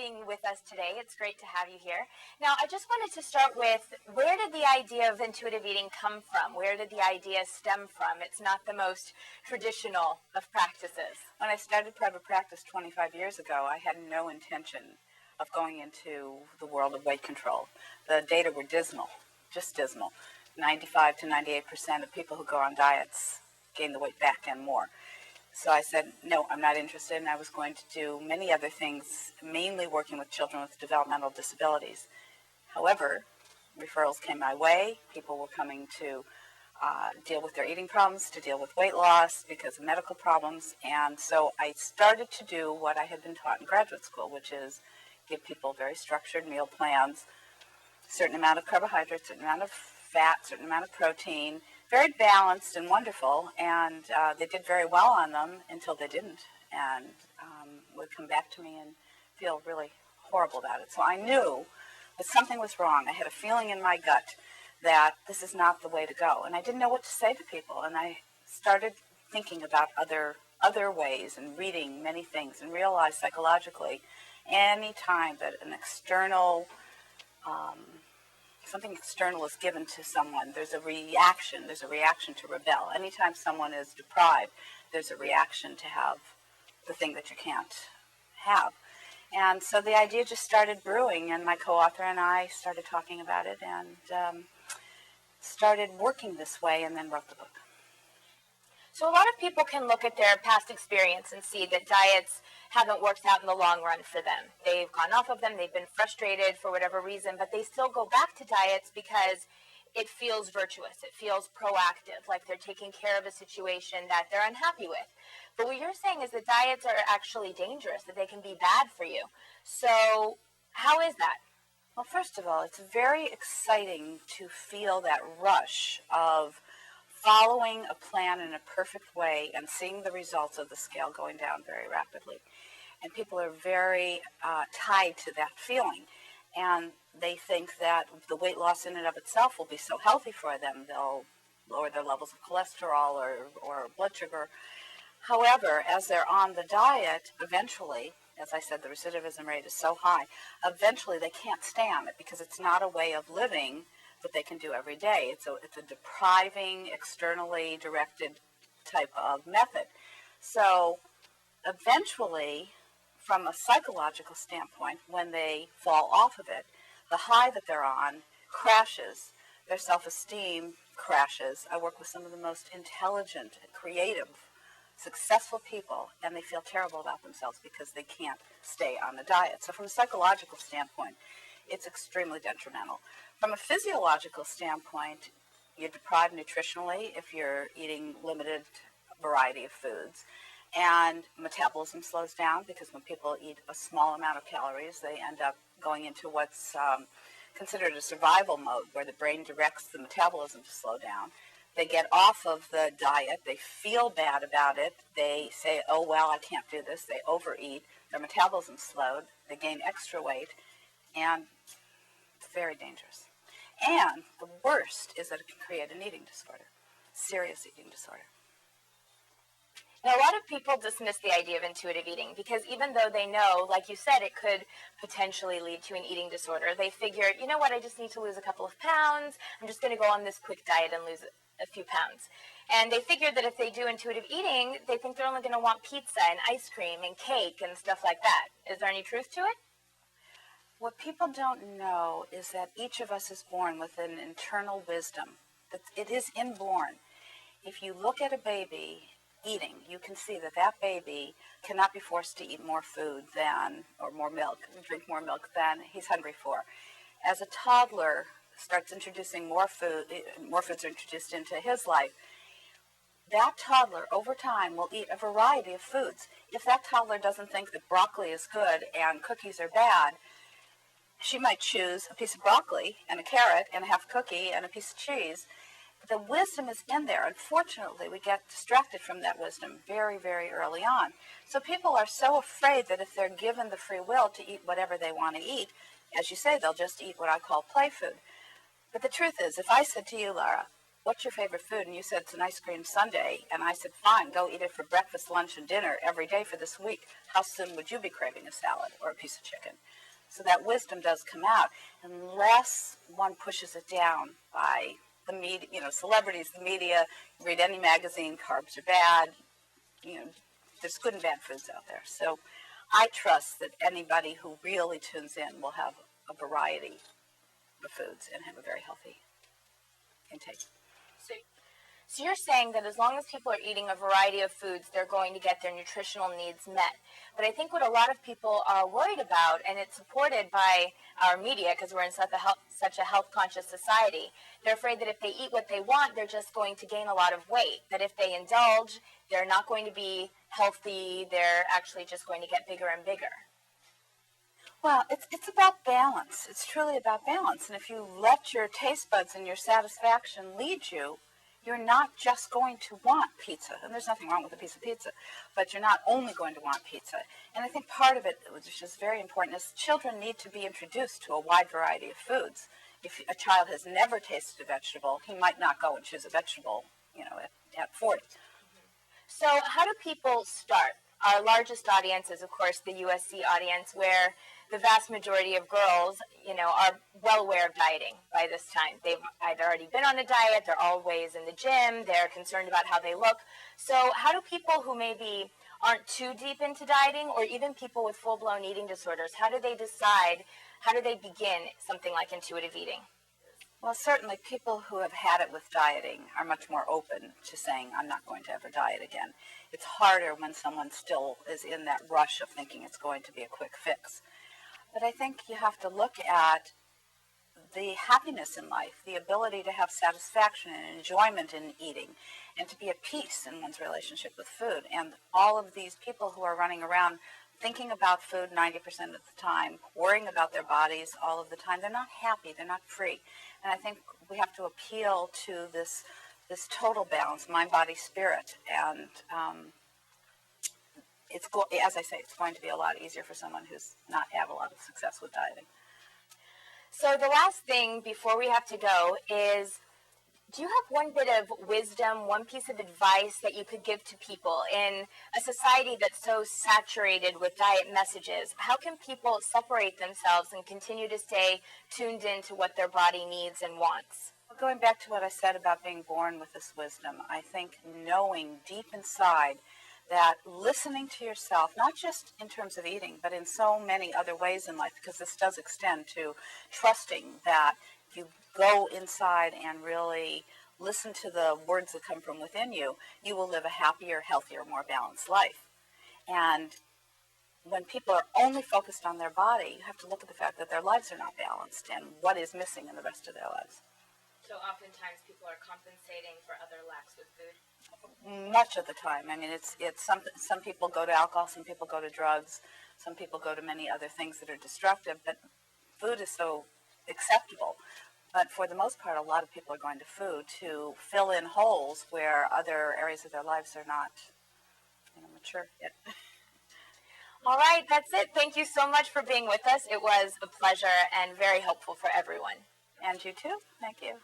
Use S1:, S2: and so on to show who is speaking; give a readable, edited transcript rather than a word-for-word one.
S1: being with us today. It's great to have you here. Now, I just wanted to start with, where did the idea of intuitive eating come from? Where did the idea stem from? It's not the most traditional of practices.
S2: When I started private practice 25 years ago, I had no intention of going into the world of weight control. The data were dismal, just dismal. 95 to 98% of people who go on diets gain the weight back and more. So I said, no, I'm not interested, and I was going to do many other things, mainly working with children with developmental disabilities. However, referrals came my way. People were coming to deal with their eating problems, to deal with weight loss because of medical problems, and so I started to do what I had been taught in graduate school, which is give people very structured meal plans, certain amount of carbohydrates, certain amount of fat, certain amount of protein, very balanced and wonderful, and they did very well on them until they didn't, and would come back to me and feel really horrible about it. So I knew that something was wrong. I had a feeling in my gut that this is not the way to go, and I didn't know what to say to people, and I started thinking about other ways and reading many things and realized psychologically any time that an external something external is given to someone, there's a reaction to rebel. Anytime someone is deprived, there's a reaction to have the thing that you can't have. And so the idea just started brewing, and my co-author and I started talking about it and started working this way, and then wrote the book.
S1: So a lot of people can look at their past experience and see that diets haven't worked out in the long run for them. They've gone off of them, they've been frustrated for whatever reason, but they still go back to diets because it feels virtuous, it feels proactive, like they're taking care of a situation that they're unhappy with. But what you're saying is that diets are actually dangerous, that they can be bad for you. So how is that?
S2: Well, first of all, it's very exciting to feel that rush of following a plan in a perfect way and seeing the results of the scale going down very rapidly. And people are very tied to that feeling. And they think that the weight loss in and of itself will be so healthy for them. They'll lower their levels of cholesterol or blood sugar. However, as they're on the diet, eventually, as I said, the recidivism rate is so high, eventually they can't stay on it because it's not a way of living that they can do every day. It's a depriving, externally directed type of method. So eventually, from a psychological standpoint, when they fall off of it, the high that they're on crashes. Their self-esteem crashes. I work with some of the most intelligent, creative, successful people, and they feel terrible about themselves because they can't stay on the diet. So from a psychological standpoint, it's extremely detrimental. From a physiological standpoint, you're deprived nutritionally if you're eating limited variety of foods, and metabolism slows down because when people eat a small amount of calories, they end up going into what's considered a survival mode, where the brain directs the metabolism to slow down. They get off of the diet, they feel bad about it, they say, oh, well, I can't do this, they overeat, their metabolism slowed, they gain extra weight, and it's very dangerous. And the worst is that it can create an eating disorder, serious eating disorder.
S1: Now, a lot of people dismiss the idea of intuitive eating because even though they know, like you said, it could potentially lead to an eating disorder, they figure, you know what, I just need to lose a couple of pounds, I'm just going to go on this quick diet and lose a few pounds. And they figure that if they do intuitive eating, they think they're only going to want pizza and ice cream and cake and stuff like that. Is there any truth to it?
S2: What people don't know is that each of us is born with an internal wisdom. It is inborn. If you look at a baby eating, you can see that that baby cannot be forced to eat more food than, or more milk, drink more milk than he's hungry for. As a toddler starts introducing more foods are introduced into his life, that toddler over time will eat a variety of foods. If that toddler doesn't think that broccoli is good and cookies are bad, she might choose a piece of broccoli and a carrot and a half cookie and a piece of cheese. The wisdom is in there. Unfortunately, we get distracted from that wisdom very, very early on. So people are so afraid that if they're given the free will to eat whatever they want to eat, as you say, they'll just eat what I call play food. But the truth is, if I said to you, Lara, what's your favorite food? And you said it's an ice cream sundae. And I said, fine, go eat it for breakfast, lunch, and dinner every day for this week. How soon would you be craving a salad or a piece of chicken? So that wisdom does come out unless one pushes it down by the media, celebrities, the media. Read any magazine, carbs are bad. There's good and bad foods out there. So I trust that anybody who really tunes in will have a variety of foods and have a very healthy intake.
S1: So you're saying that as long as people are eating a variety of foods, they're going to get their nutritional needs met. But I think what a lot of people are worried about, and it's supported by our media because we're in such a health-conscious society, they're afraid that if they eat what they want, they're just going to gain a lot of weight. That if they indulge, they're not going to be healthy, they're actually just going to get bigger and bigger.
S2: Well, it's about balance. It's truly about balance. And if you let your taste buds and your satisfaction lead you, you're not just going to want pizza. And there's nothing wrong with a piece of pizza, but you're not only going to want pizza. And I think part of it, which is very important, is children need to be introduced to a wide variety of foods. If a child has never tasted a vegetable, he might not go and choose a vegetable, at 40.
S1: So how do people start? Our largest audience is, of course, the USC audience, where the vast majority of girls, are well aware of dieting by this time. They've either already been on a diet, they're always in the gym, they're concerned about how they look. So how do people who maybe aren't too deep into dieting, or even people with full-blown eating disorders, how do they begin something like intuitive eating?
S2: Well, certainly people who have had it with dieting are much more open to saying, I'm not going to ever diet again. It's harder when someone still is in that rush of thinking it's going to be a quick fix. But I think you have to look at the happiness in life, the ability to have satisfaction and enjoyment in eating, and to be at peace in one's relationship with food. And all of these people who are running around thinking about food 90% of the time, worrying about their bodies all of the time, they're not happy, they're not free. And I think we have to appeal to this total balance, mind, body, spirit. And as I say, it's going to be a lot easier for someone who's not had a lot of success with dieting.
S1: So the last thing before we have to go is, do you have one bit of wisdom, one piece of advice that you could give to people in a society that's so saturated with diet messages? How can people separate themselves and continue to stay tuned into what their body needs and wants?
S2: Going back to what I said about being born with this wisdom, I think knowing deep inside that listening to yourself, not just in terms of eating, but in so many other ways in life, because this does extend to trusting that if you go inside and really listen to the words that come from within you, you will live a happier, healthier, more balanced life. And when people are only focused on their body, you have to look at the fact that their lives are not balanced and what is missing in the rest of their lives.
S1: So oftentimes people are compensating for other lacks with food?
S2: Much of the time. I mean, it's some people go to alcohol, some people go to drugs, some people go to many other things that are destructive, but food is so acceptable. But for the most part, a lot of people are going to food to fill in holes where other areas of their lives are not mature yet.
S1: All right, that's it. Thank you so much for being with us. It was a pleasure and very helpful for everyone.
S2: And you too. Thank you.